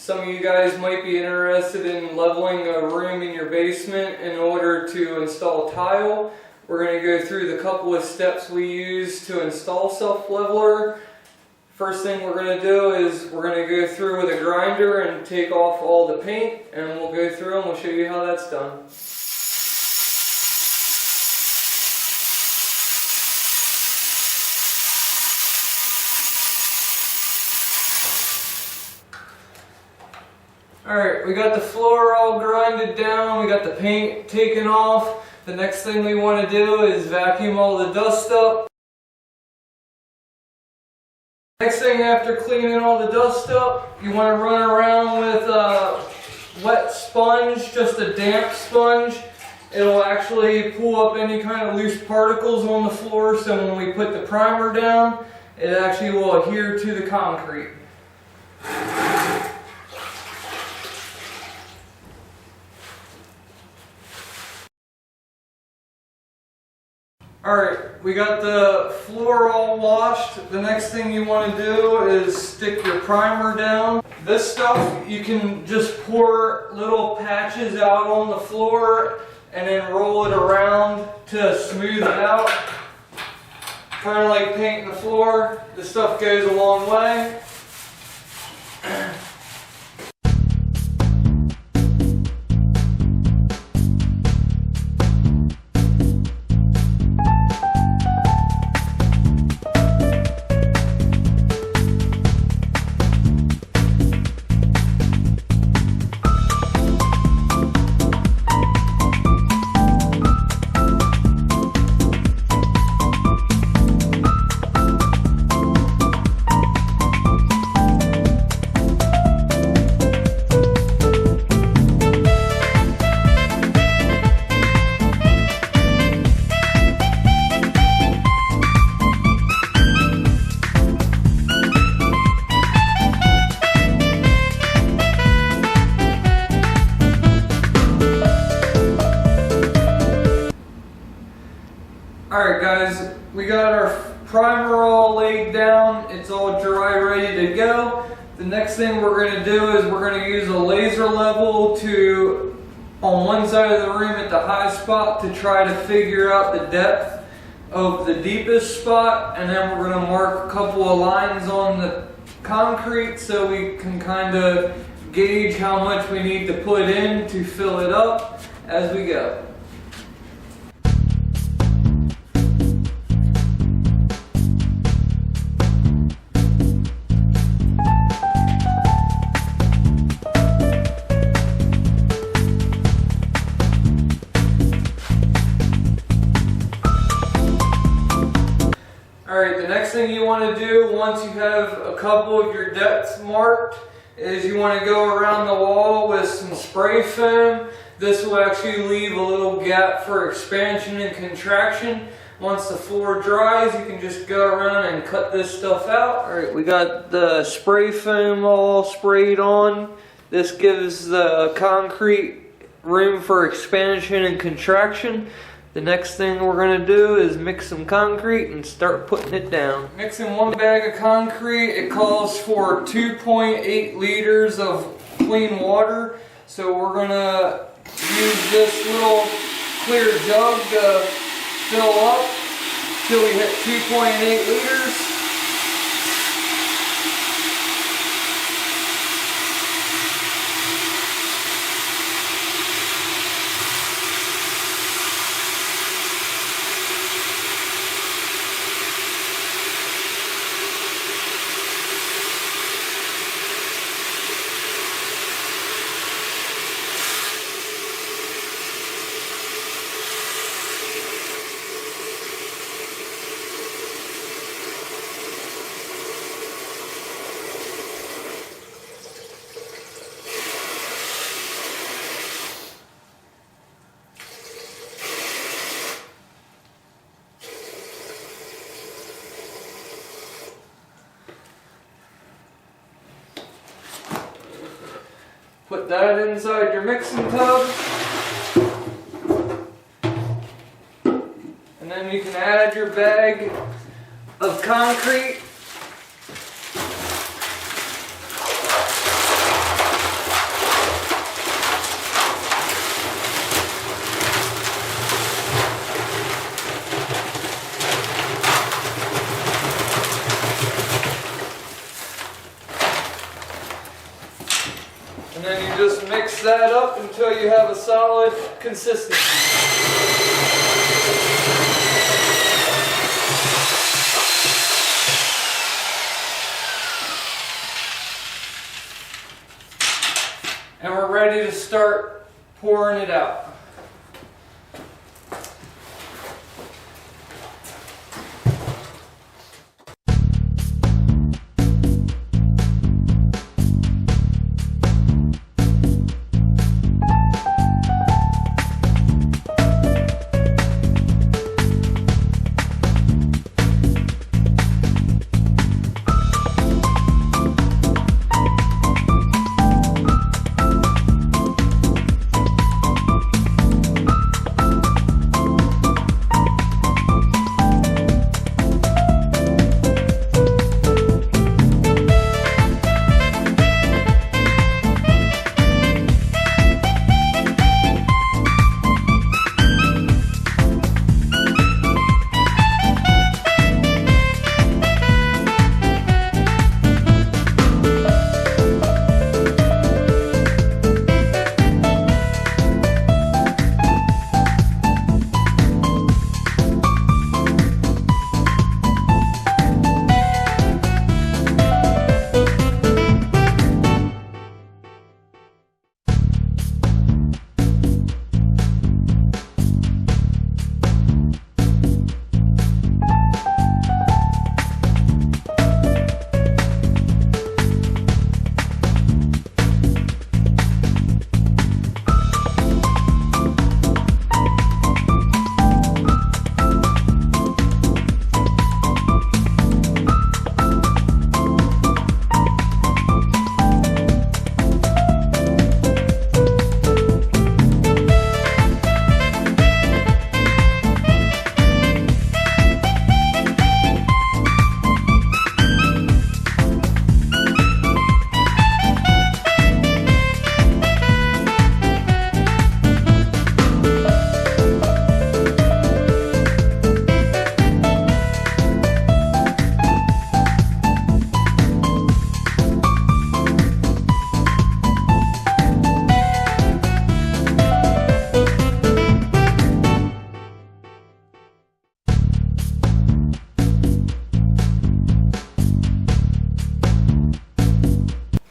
Some of you guys might be interested in leveling a room in your basement in order to install tile. We're going to go through the couple of steps we use to install self-leveler. First thing we're going to do is we're going to go through with a grinder and take off all the paint, and we'll go through and we'll show you how that's done. Alright, we got the floor all grinded down, we got the paint taken off. The next thing we want to do is vacuum all the dust up. Next thing after cleaning all the dust up, you want to run around with a wet sponge, just a damp sponge. It'll actually pull up any kind of loose particles on the floor, so when we put the primer down, it actually will adhere to the concrete. Alright, we got the floor all washed. The next thing you want to do is stick your primer down. This stuff, you can just pour little patches out on the floor and then roll it around to smooth it out. Kind of like painting the floor. This stuff goes a long way. Alright guys, we got our primer all laid down, it's all dry, ready to go. The next thing we're going to do is we're going to use a laser level to, on one side of the room at the high spot, to try to figure out the depth of the deepest spot, and then we're going to mark a couple of lines on the concrete so we can kind of gauge how much we need to put in to fill it up as we go. Alright, the next thing you want to do once you have a couple of your depths marked is you want to go around the wall with some spray foam. This will actually leave a little gap for expansion and contraction. Once the floor dries, you can just go around and cut this stuff out. Alright, we got the spray foam all sprayed on. This gives the concrete room for expansion and contraction. The next thing we're going to do is mix some concrete and start putting it down. Mixing one bag of concrete, it calls for 2.8 liters of clean water. So we're going to use this little clear jug to fill up till we hit 2.8 liters. Put that inside your mixing tub. And then you can add your bag of concrete. that up until you have a solid consistency. And we're ready to start pouring it out.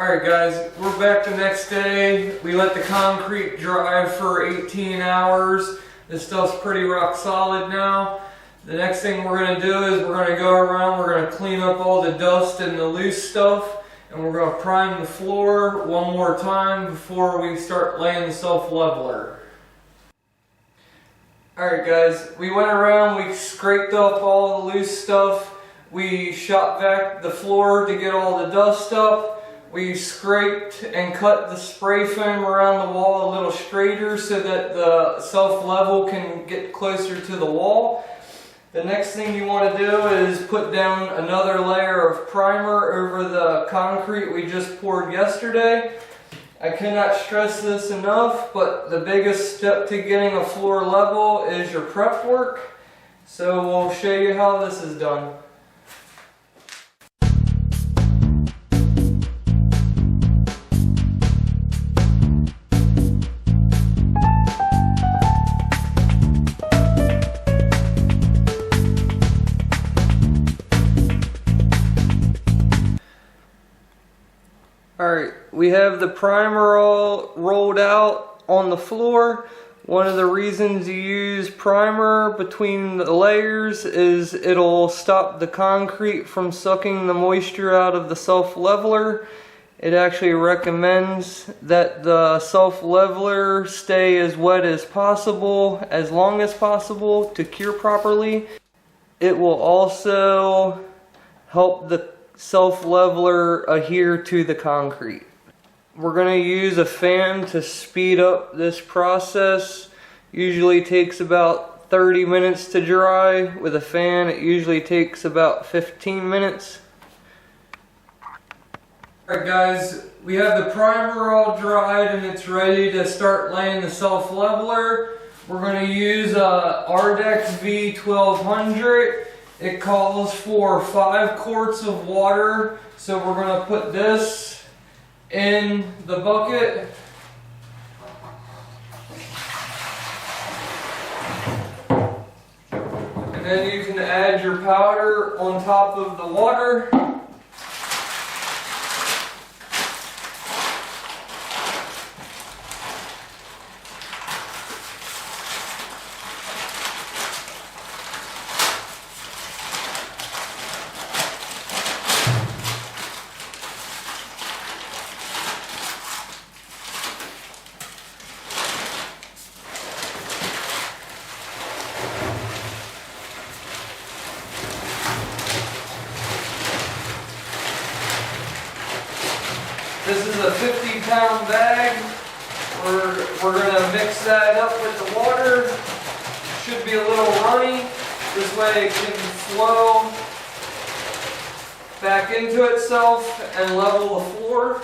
Alright guys, we're back the next day. We let the concrete dry for 18 hours. This stuff's pretty rock solid now. The next thing we're going to do is we're going to go around, we're going to clean up all the dust and the loose stuff, and we're going to prime the floor one more time before we start laying the self-leveler. Alright guys, we went around, we scraped up all the loose stuff, we shot back the floor to get all the dust up. We scraped and cut the spray foam around the wall a little straighter so that the self-level can get closer to the wall. The next thing you want to do is put down another layer of primer over the concrete we just poured yesterday. I cannot stress this enough, but the biggest step to getting a floor level is your prep work. So we'll show you how this is done. Alright, we have the primer all rolled out on the floor. One of the reasons you use primer between the layers is it'll stop the concrete from sucking the moisture out of the self-leveler. It actually recommends that the self-leveler stay as wet as possible, as long as possible, to cure properly. It will also help the self-leveler adhere to the concrete. We're going to use a fan to speed up this process. Usually takes about 30 minutes to dry. With a fan it usually takes about 15 minutes. Alright guys, we have the primer all dried and it's ready to start laying the self-leveler. We're going to use a Ardex V1200. It calls for 5 quarts of water, so we're going to put this in the bucket. And then you can add your powder on top of the water. This is a 50-pound bag. We're going to mix that up with the water. Should be a little runny. This way it can flow back into itself and level the floor.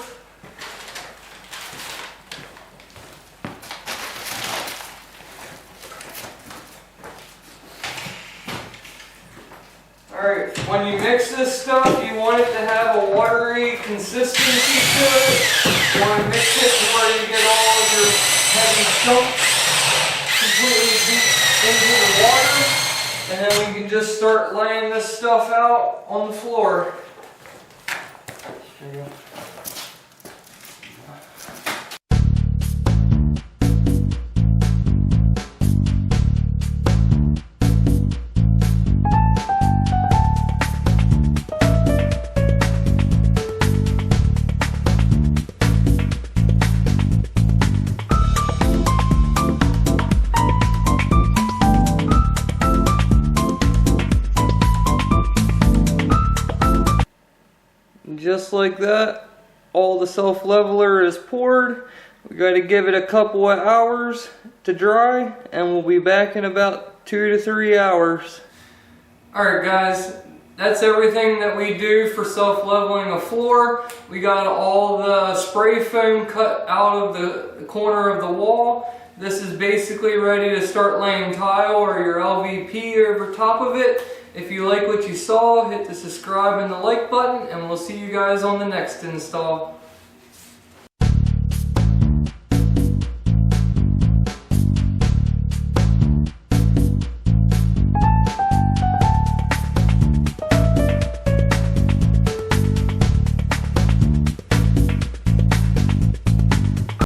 Alright, when you mix this stuff, you want it to have a watery consistency to it. You want to mix it to where you get all of your heavy chunks completely deep into the water. And then we can just start laying this stuff out on the floor. There you go. Just like that, all the self-leveler is poured. We got to give it a couple of hours to dry, and we'll be back in about 2 to 3 hours. Alright guys, that's everything that we do for self-leveling a floor. We got all the spray foam cut out of the corner of the wall. This is basically ready to start laying tile or your LVP over top of it. If you like what you saw, hit the subscribe and the like button, and we'll see you guys on the next install.